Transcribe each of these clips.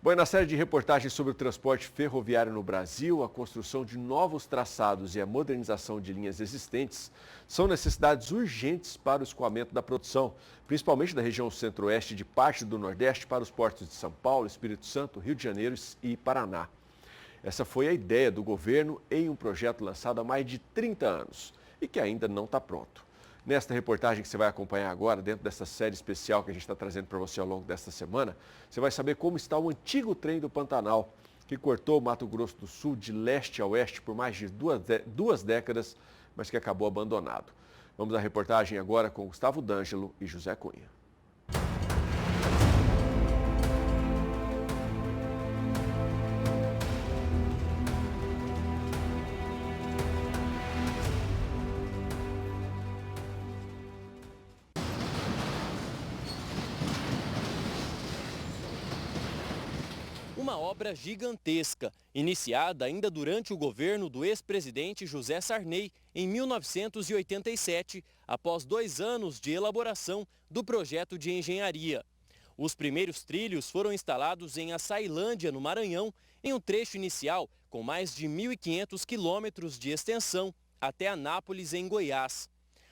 Bom, e na série de reportagens sobre o transporte ferroviário no Brasil, a construção de novos traçados e a modernização de linhas existentes são necessidades urgentes para o escoamento da produção, principalmente da região centro-oeste de parte do Nordeste para os portos de São Paulo, Espírito Santo, Rio de Janeiro e Paraná. Essa foi a ideia do governo em um projeto lançado há mais de 30 anos e que ainda não está pronto. Nesta reportagem que você vai acompanhar agora, dentro dessa série especial que a gente está trazendo para você ao longo desta semana, você vai saber como está o antigo trem do Pantanal, que cortou o Mato Grosso do Sul de leste a oeste por mais de duas décadas, mas que acabou abandonado. Vamos à reportagem agora com Gustavo D'Angelo e José Cunha. Uma obra gigantesca, iniciada ainda durante o governo do ex-presidente José Sarney, em 1987, após 2 anos de elaboração do projeto de engenharia. Os primeiros trilhos foram instalados em Açailândia, no Maranhão, em um trecho inicial com mais de 1.500 quilômetros de extensão, até Anápolis, em Goiás.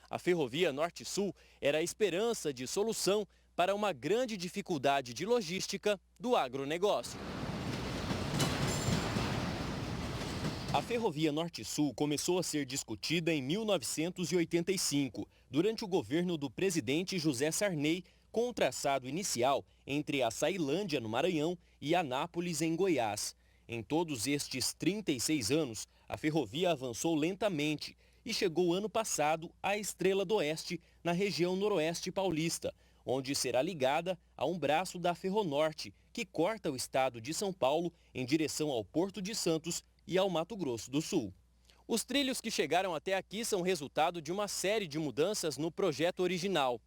A Ferrovia Norte-Sul era a esperança de solução para uma grande dificuldade de logística do agronegócio. A Ferrovia Norte-Sul começou a ser discutida em 1985, durante o governo do presidente José Sarney, com o traçado inicial entre Açailândia, no Maranhão, e Anápolis, em Goiás. Em todos estes 36 anos, a ferrovia avançou lentamente e chegou ano passado à Estrela do Oeste, na região noroeste paulista, onde será ligada a um braço da Ferronorte, que corta o estado de São Paulo em direção ao Porto de Santos e ao Mato Grosso do Sul. Os trilhos que chegaram até aqui são resultado de uma série de mudanças no projeto original.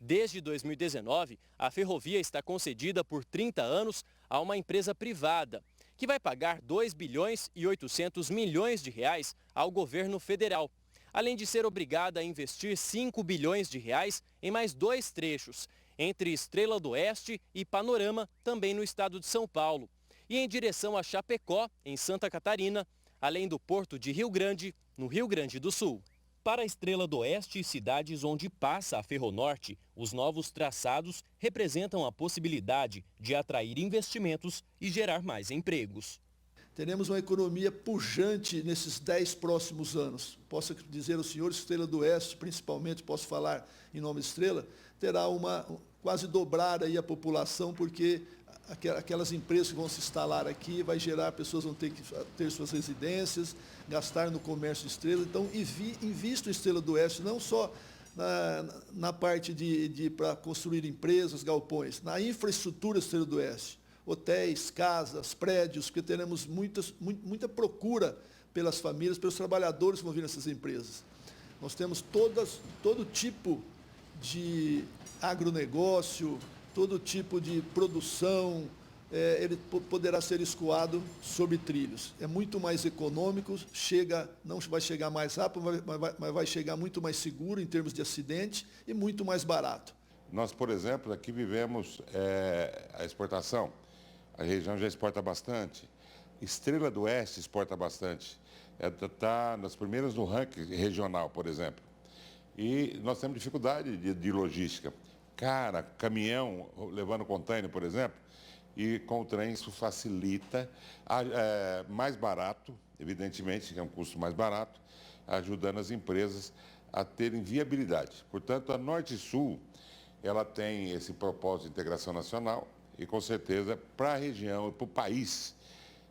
Desde 2019, a ferrovia está concedida por 30 anos a uma empresa privada, que vai pagar 2 bilhões e 800 milhões de reais ao governo federal, além de ser obrigada a investir 5 bilhões de reais em mais 2 trechos, entre Estrela do Oeste e Panorama, também no estado de São Paulo, e em direção a Chapecó, em Santa Catarina, além do Porto de Rio Grande, no Rio Grande do Sul. Para a Estrela do Oeste e cidades onde passa a Ferronorte, os novos traçados representam a possibilidade de atrair investimentos e gerar mais empregos. Teremos uma economia pujante nesses 10 próximos anos. Posso dizer ao senhor, Estrela do Oeste, principalmente, posso falar em nome de Estrela, terá quase dobrar aí a população, porque aquelas empresas que vão se instalar aqui, vai gerar, pessoas vão ter que ter suas residências, gastar no comércio de Estrela. Então, invisto em Estrela do Oeste, não só na parte para construir empresas, galpões, na infraestrutura Estrela do Oeste, hotéis, casas, prédios, porque teremos muita procura pelas famílias, pelos trabalhadores que vão vir nessas empresas. Nós temos todo tipo de agronegócio, todo tipo de produção, ele poderá ser escoado sobre trilhos. É muito mais econômico, não vai chegar mais rápido, mas vai chegar muito mais seguro em termos de acidente e muito mais barato. Nós, por exemplo, aqui vivemos a exportação. A região já exporta bastante. Estrela do Oeste exporta bastante. Está nas primeiras no ranking regional, por exemplo. E nós temos dificuldade de logística. Caminhão levando container, por exemplo, e com o trem isso facilita, mais barato, evidentemente, que é um custo mais barato, ajudando as empresas a terem viabilidade. Portanto, a Norte e Sul, ela tem esse propósito de integração nacional e, com certeza, para a região e para o país,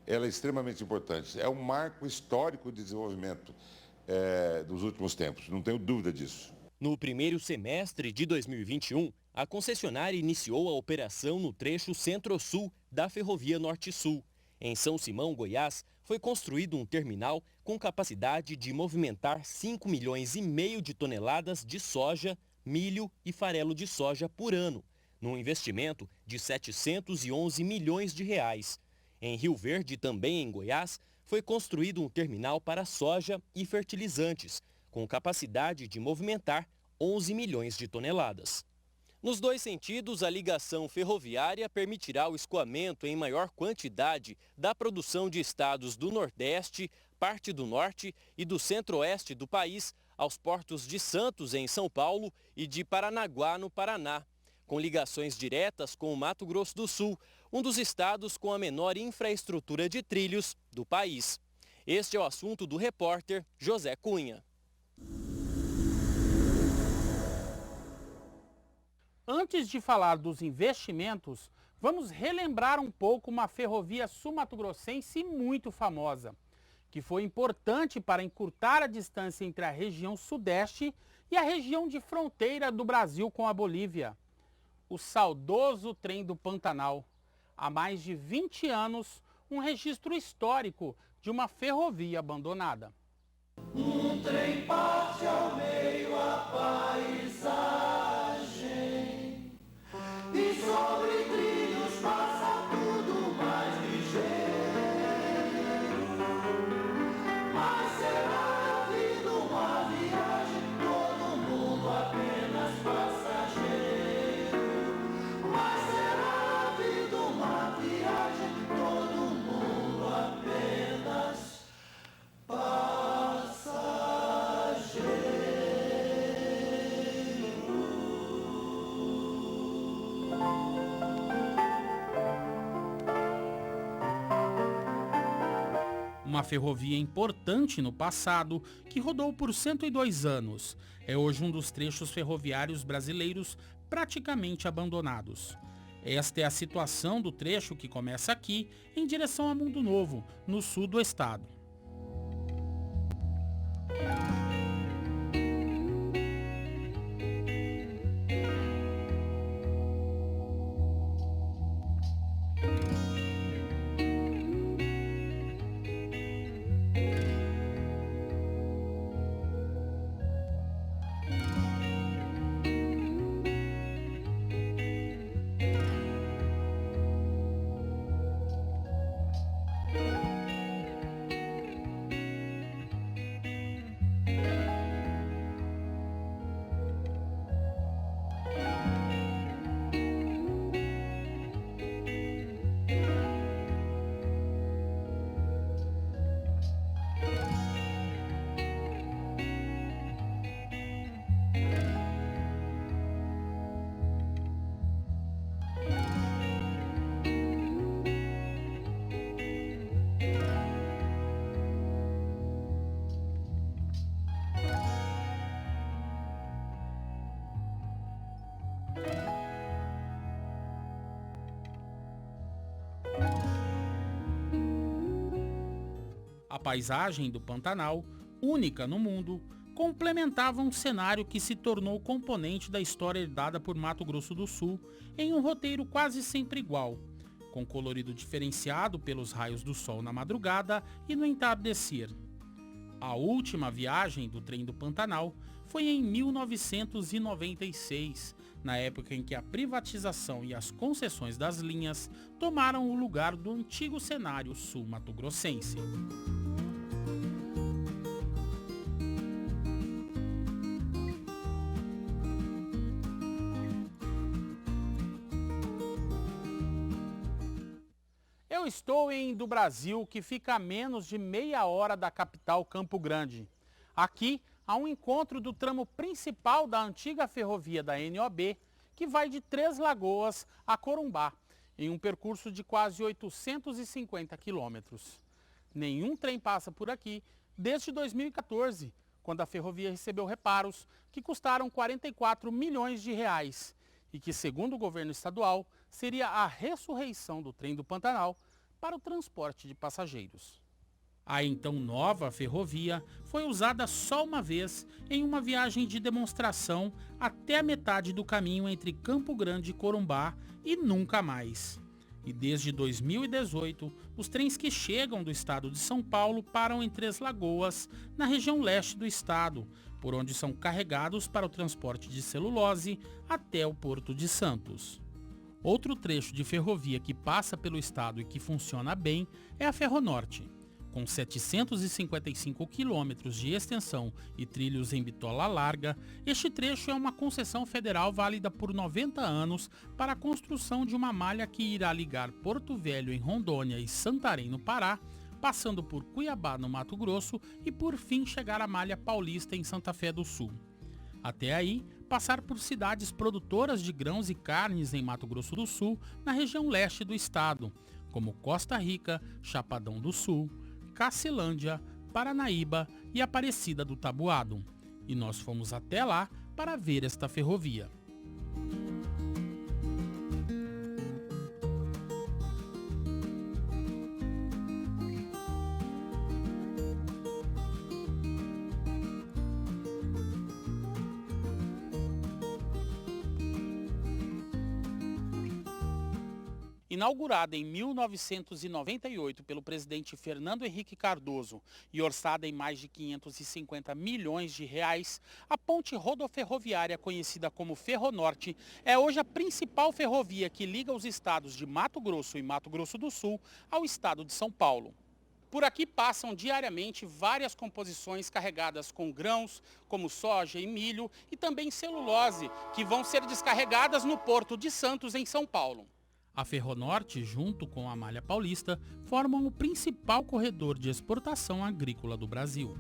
ela é extremamente importante. É um marco histórico de desenvolvimento dos últimos tempos, não tenho dúvida disso. No primeiro semestre de 2021, a concessionária iniciou a operação no trecho Centro-Sul da Ferrovia Norte-Sul. Em São Simão, Goiás, foi construído um terminal com capacidade de movimentar 5,5 milhões de toneladas de soja, milho e farelo de soja por ano, num investimento de 711 milhões de reais. Em Rio Verde, também em Goiás, foi construído um terminal para soja e fertilizantes, com capacidade de movimentar 11 milhões de toneladas. Nos dois sentidos, a ligação ferroviária permitirá o escoamento em maior quantidade da produção de estados do Nordeste, parte do Norte e do Centro-Oeste do país aos portos de Santos, em São Paulo, e de Paranaguá, no Paraná, com ligações diretas com o Mato Grosso do Sul, um dos estados com a menor infraestrutura de trilhos do país. Este é o assunto do repórter José Cunha. Antes de falar dos investimentos, vamos relembrar um pouco uma ferrovia sul-mato-grossense muito famosa, que foi importante para encurtar a distância entre a região sudeste e a região de fronteira do Brasil com a Bolívia. O saudoso Trem do Pantanal. Há mais de 20 anos, um registro histórico de uma ferrovia abandonada. Um trem parte ao meio a paisagem e sobre trilhos passa tudo mais ligeiro. Mas será a vida uma viagem, todo mundo apenas passageiro. Mas será a vida uma viagem, todo mundo apenas Uma ferrovia importante no passado, que rodou por 102 anos, é hoje um dos trechos ferroviários brasileiros praticamente abandonados. Esta é a situação do trecho que começa aqui, em direção a Mundo Novo, no sul do estado. A paisagem do Pantanal, única no mundo, complementava um cenário que se tornou componente da história herdada por Mato Grosso do Sul em um roteiro quase sempre igual, com colorido diferenciado pelos raios do sol na madrugada e no entardecer. A última viagem do Trem do Pantanal foi em 1996, na época em que a privatização e as concessões das linhas tomaram o lugar do antigo cenário sul-mato-grossense. Eu estou em do Brasil, que fica a menos de meia hora da capital Campo Grande. Aqui há um encontro do tramo principal da antiga ferrovia da NOB, que vai de Três Lagoas a Corumbá, em um percurso de quase 850 quilômetros. Nenhum trem passa por aqui desde 2014, quando a ferrovia recebeu reparos que custaram 44 milhões de reais e que, segundo o governo estadual, seria a ressurreição do Trem do Pantanal para o transporte de passageiros. A então nova ferrovia foi usada só uma vez em uma viagem de demonstração até a metade do caminho entre Campo Grande e Corumbá e nunca mais. E desde 2018, os trens que chegam do estado de São Paulo param em Três Lagoas, na região leste do estado, por onde são carregados para o transporte de celulose até o Porto de Santos. Outro trecho de ferrovia que passa pelo estado e que funciona bem é a Ferronorte. Com 755 quilômetros de extensão e trilhos em bitola larga, este trecho é uma concessão federal válida por 90 anos para a construção de uma malha que irá ligar Porto Velho, em Rondônia, e Santarém, no Pará, passando por Cuiabá, no Mato Grosso, e por fim chegar à Malha Paulista, em Santa Fé do Sul. Até aí, passar por cidades produtoras de grãos e carnes em Mato Grosso do Sul, na região leste do estado, como Costa Rica, Chapadão do Sul, Cacilândia, Paranaíba e Aparecida do Taboado. E nós fomos até lá para ver esta ferrovia. Inaugurada em 1998 pelo presidente Fernando Henrique Cardoso e orçada em mais de 550 milhões de reais, a ponte rodoferroviária conhecida como Ferronorte é hoje a principal ferrovia que liga os estados de Mato Grosso e Mato Grosso do Sul ao estado de São Paulo. Por aqui passam diariamente várias composições carregadas com grãos, como soja e milho, e também celulose, que vão ser descarregadas no Porto de Santos, em São Paulo. A Ferronorte, junto com a Malha Paulista, formam o principal corredor de exportação agrícola do Brasil.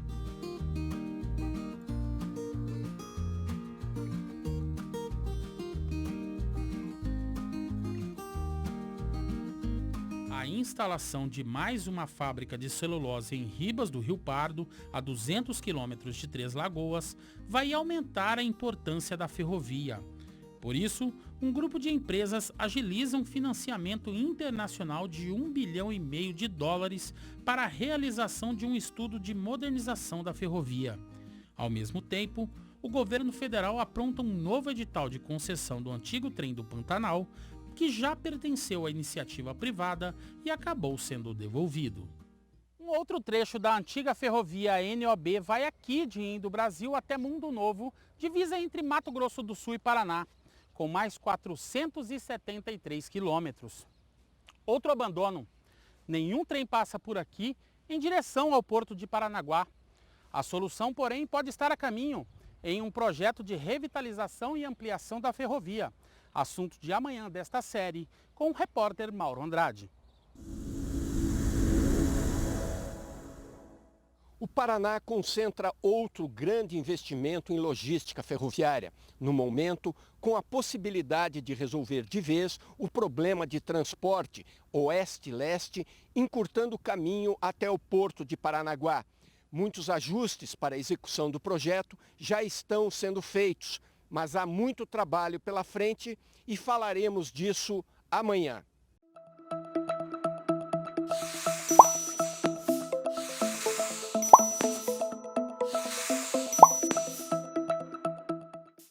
A instalação de mais uma fábrica de celulose em Ribas do Rio Pardo, a 200 quilômetros de Três Lagoas, vai aumentar a importância da ferrovia. Por isso, um grupo de empresas agiliza um financiamento internacional de US$ 1,5 bilhão para a realização de um estudo de modernização da ferrovia. Ao mesmo tempo, o governo federal apronta um novo edital de concessão do antigo trem do Pantanal, que já pertenceu à iniciativa privada e acabou sendo devolvido. Um outro trecho da antiga ferrovia NOB vai aqui de Indo Brasil até Mundo Novo, divisa entre Mato Grosso do Sul e Paraná, com mais 473 quilômetros. Outro abandono. Nenhum trem passa por aqui em direção ao Porto de Paranaguá. A solução, porém, pode estar a caminho em um projeto de revitalização e ampliação da ferrovia. Assunto de amanhã desta série, com o repórter Mauro Andrade. O Paraná concentra outro grande investimento em logística ferroviária, no momento com a possibilidade de resolver de vez o problema de transporte oeste-leste, encurtando o caminho até o Porto de Paranaguá. Muitos ajustes para a execução do projeto já estão sendo feitos, mas há muito trabalho pela frente e falaremos disso amanhã.